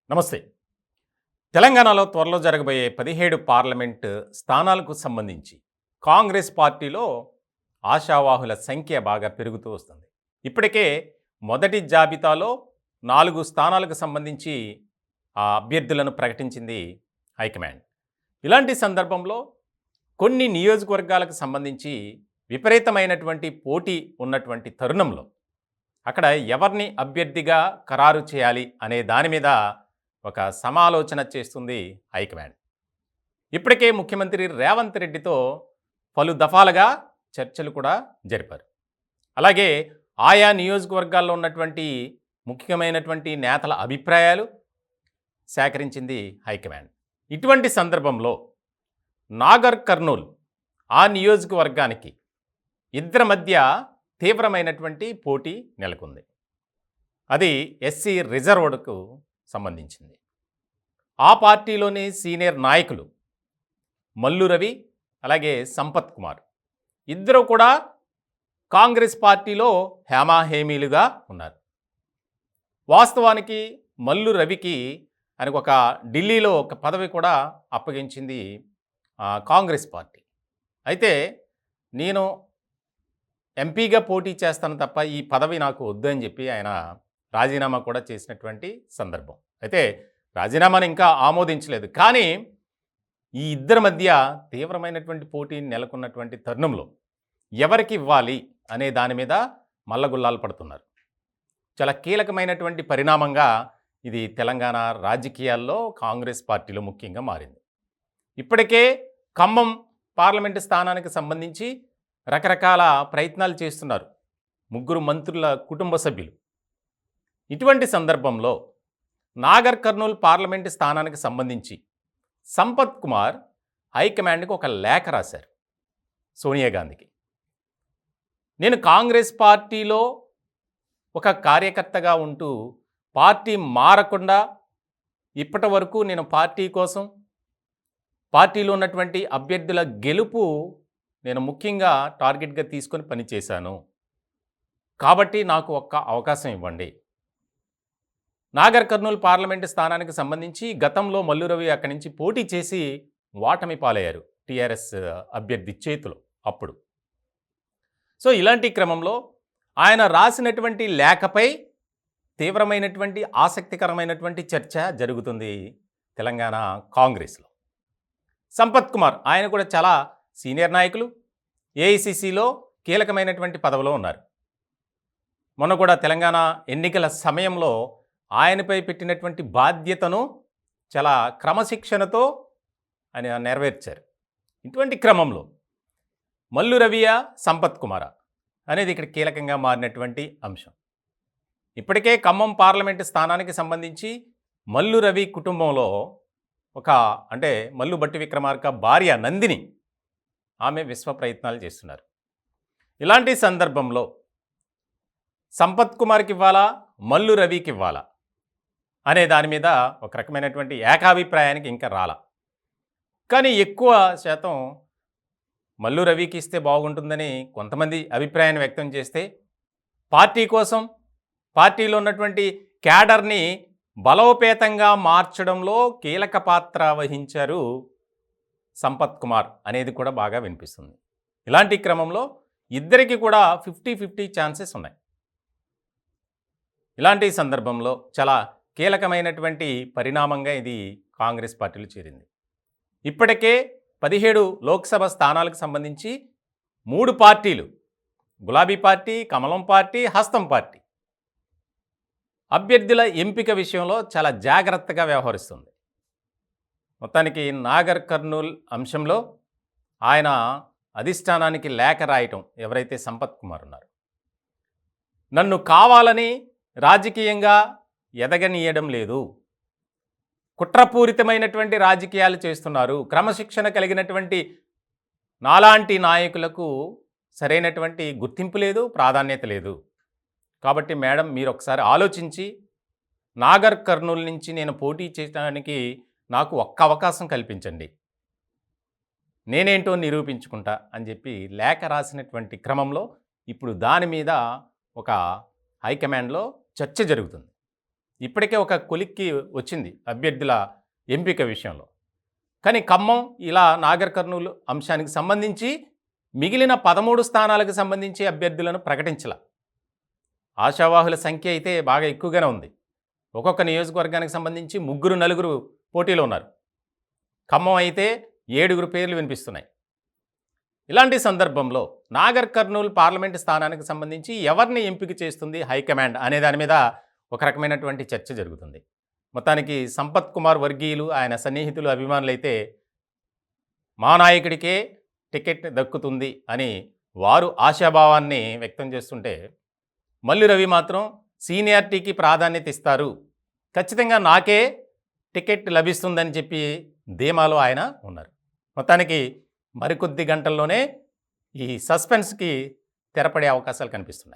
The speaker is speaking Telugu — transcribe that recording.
నమస్తే. తెలంగాణలో త్వరలో జరగబోయే 17 పార్లమెంటు స్థానాలకు సంబంధించి కాంగ్రెస్ పార్టీలో ఆశావాహుల సంఖ్య బాగా పెరుగుతూ వస్తుంది. ఇప్పటికే మొదటి జాబితాలో 4 స్థానాలకు సంబంధించి ఆ అభ్యర్థులను ప్రకటించింది హైకమాండ్. ఇలాంటి సందర్భంలో కొన్ని నియోజకవర్గాలకు సంబంధించి విపరీతమైనటువంటి పోటీ ఉన్నటువంటి తరుణంలో అక్కడ ఎవరిని అభ్యర్థిగా ఖరారు చేయాలి అనే దాని మీద ఒక సమాలోచన చేస్తుంది హైకమాండ్. ఇప్పటికే ముఖ్యమంత్రి రేవంత్ రెడ్డితో పలు దఫాలుగా చర్చలు కూడా జరిపారు. అలాగే ఆయా నియోజకవర్గాల్లో ఉన్నటువంటి ముఖ్యమైనటువంటి నేతల అభిప్రాయాలు సేకరించింది హైకమాండ్. ఇటువంటి సందర్భంలో నాగర్ కర్నూల్ ఆ నియోజకవర్గానికి ఇద్దరి మధ్య తీవ్రమైనటువంటి పోటీ నెలకొంది. అది ఎస్సీ రిజర్వ్డ్కు సంబంధించింది. ఆ పార్టీలోని సీనియర్ నాయకులు మల్లు రవి అలాగే సంపత్ కుమార్ ఇద్దరు కూడా కాంగ్రెస్ పార్టీలో హేమాహేమీలుగా ఉన్నారు. వాస్తవానికి మల్లు రవికి ఆయనకు ఒక ఢిల్లీలో ఒక పదవి కూడా అప్పగించింది కాంగ్రెస్ పార్టీ. అయితే నేను ఎంపీగా పోటీ చేస్తాను తప్ప ఈ పదవి నాకు వద్దు అని చెప్పి ఆయన రాజీనామా కూడా చేసినటువంటి సందర్భం. అయితే రాజీనామాను ఇంకా ఆమోదించలేదు. కానీ ఈ ఇద్దరి మధ్య తీవ్రమైనటువంటి పోటీ నెలకొన్నటువంటి తరుణంలో ఎవరికి ఇవ్వాలి అనే దాని మీద మల్లగుల్లాలు పడుతున్నారు. చాలా కీలకమైనటువంటి పరిణామంగా ఇది తెలంగాణ రాజకీయాల్లో కాంగ్రెస్ పార్టీలో ముఖ్యంగా మారింది. ఇప్పటికే ఖమ్మం పార్లమెంటు స్థానానికి సంబంధించి రకరకాల ప్రయత్నాలు చేస్తున్నారు ముగ్గురు మంత్రుల కుటుంబ సభ్యులు. ఇటువంటి సందర్భంలో నాగర్ కర్నూల్ పార్లమెంటు స్థానానికి సంబంధించి సంపత్ కుమార్ హైకమాండ్కి ఒక లేఖ రాశారు సోనియా గాంధీకి. నేను కాంగ్రెస్ పార్టీలో ఒక కార్యకర్తగా ఉంటూ పార్టీ మారకుండా ఇప్పటి వరకు నేను పార్టీ కోసం పార్టీలో ఉన్నటువంటి అభ్యర్థుల గెలుపు నేను ముఖ్యంగా టార్గెట్గా తీసుకొని పనిచేశాను. కాబట్టి నాకు ఒక్క అవకాశం ఇవ్వండి. నాగర్ కర్నూల్ పార్లమెంటు స్థానానికి సంబంధించి గతంలో మల్లు రవి అక్కడి నుంచి పోటీ చేసి ఓటమి పాలయ్యారు టీఆర్ఎస్ అభ్యర్థి చేతిలో అప్పుడు. సో ఇలాంటి క్రమంలో ఆయన రాసినటువంటి లేఖపై తీవ్రమైనటువంటి ఆసక్తికరమైనటువంటి చర్చ జరుగుతుంది తెలంగాణ కాంగ్రెస్లో. సంపత్ కుమార్ ఆయన కూడా చాలా సీనియర్ నాయకులు, ఏఐసిసిలో కీలకమైనటువంటి పదవిలో ఉన్నారు. మొన్న కూడా తెలంగాణ ఎన్నికల సమయంలో ఆయనపై పెట్టినటువంటి బాధ్యతను చాలా క్రమశిక్షణతో ఆయన నెరవేర్చారు. ఇటువంటి క్రమంలో మల్లు రవియా సంపత్ కుమారా అనేది ఇక్కడ కీలకంగా మారినటువంటి అంశం. ఇప్పటికే ఖమ్మం పార్లమెంటు స్థానానికి సంబంధించి మల్లు రవి కుటుంబంలో అంటే మల్లు భట్టి విక్రమార్క భార్య నందిని ఆమె విశ్వ ప్రయత్నాలు చేస్తున్నారు. ఇలాంటి సందర్భంలో సంపత్ కుమార్కి ఇవ్వాలా మల్లు రవికి ఇవ్వాలా అనే దాని మీద ఒక రకమైనటువంటి ఏకాభిప్రాయానికి ఇంకా రాలా. కానీ ఎక్కువ శాతం మల్లు రవికి ఇస్తే బాగుంటుందని కొంతమంది అభిప్రాయాన్ని వ్యక్తం చేస్తే పార్టీ కోసం పార్టీలో ఉన్నటువంటి క్యాడర్ని బలోపేతంగా మార్చడంలో కీలక పాత్ర వహించారు సంపత్ కుమార్ అనేది కూడా బాగా వినిపిస్తుంది. ఇలాంటి క్రమంలో ఇద్దరికి కూడా 50-50 ఛాన్సెస్ ఉన్నాయి. ఇలాంటి సందర్భంలో చాలా కీలకమైనటువంటి పరిణామంగా ఇది కాంగ్రెస్ పార్టీలో చేరింది. ఇప్పటికే 17 లోక్సభ స్థానాలకు సంబంధించి 3 పార్టీలు గులాబీ పార్టీ, కమలం పార్టీ, హస్తం పార్టీ అభ్యర్థుల ఎంపిక విషయంలో చాలా జాగ్రత్తగా వ్యవహరిస్తుంది. మొత్తానికి నాగర్ కర్నూల్ అంశంలో ఆయన అధిష్టానానికి లేఖ రాయటం ఎవరైతే సంపత్ కుమార్ ఉన్నారో, నన్ను కావాలని రాజకీయంగా ఎదగనీయడం లేదు, కుట్రపూరితమైనటువంటి రాజకీయాలు చేస్తున్నారు, క్రమశిక్షణ కలిగినటువంటి నాలాంటి నాయకులకు సరైనటువంటి గుర్తింపు లేదు, ప్రాధాన్యత లేదు. కాబట్టి మేడం మీరు ఒకసారి ఆలోచించి నాగర్ కర్నూల్ నుంచి నేను పోటీ చేయడానికి నాకు ఒక్క అవకాశం కల్పించండి, నేనేంటో నిరూపించుకుంటా అని చెప్పి లేఖ రాసినటువంటి క్రమంలో ఇప్పుడు దాని మీద ఒక హైకమాండ్లో చర్చ జరుగుతుంది. ఇప్పటికే ఒక కొలిక్కి వచ్చింది అభ్యర్థుల ఎంపిక విషయంలో. కానీ ఖమ్మం, ఇలా నాగర్ కర్నూలు అంశానికి సంబంధించి మిగిలిన 13 స్థానాలకు సంబంధించి అభ్యర్థులను ప్రకటించల. ఆశావాహుల సంఖ్య అయితే బాగా ఎక్కువగానే ఉంది. ఒక్కొక్క నియోజకవర్గానికి సంబంధించి 3, 4 పోటీలో ఉన్నారు. ఖమ్మం అయితే 7 పేర్లు వినిపిస్తున్నాయి. ఇలాంటి సందర్భంలో నాగర్ కర్నూలు పార్లమెంటు స్థానానికి సంబంధించి ఎవరిని ఎంపిక చేస్తుంది హైకమాండ్ అనే దాని మీద ఒక రకమైనటువంటి చర్చ జరుగుతుంది. మొత్తానికి సంపత్ కుమార్ వర్గీయులు, ఆయన సన్నిహితులు, అభిమానులైతే మా నాయకుడికే టికెట్ దక్కుతుంది అని వారు ఆశాభావాన్ని వ్యక్తం చేస్తుంటే, మల్లు రవి మాత్రం సీనియారిటీకి ప్రాధాన్యత ఇస్తారు, ఖచ్చితంగా నాకే టికెట్ లభిస్తుందని చెప్పి ధీమాలో ఆయన ఉన్నారు. మొత్తానికి మరికొద్ది గంటల్లోనే ఈ సస్పెన్స్కి తెరపడే అవకాశాలు కనిపిస్తున్నాయి.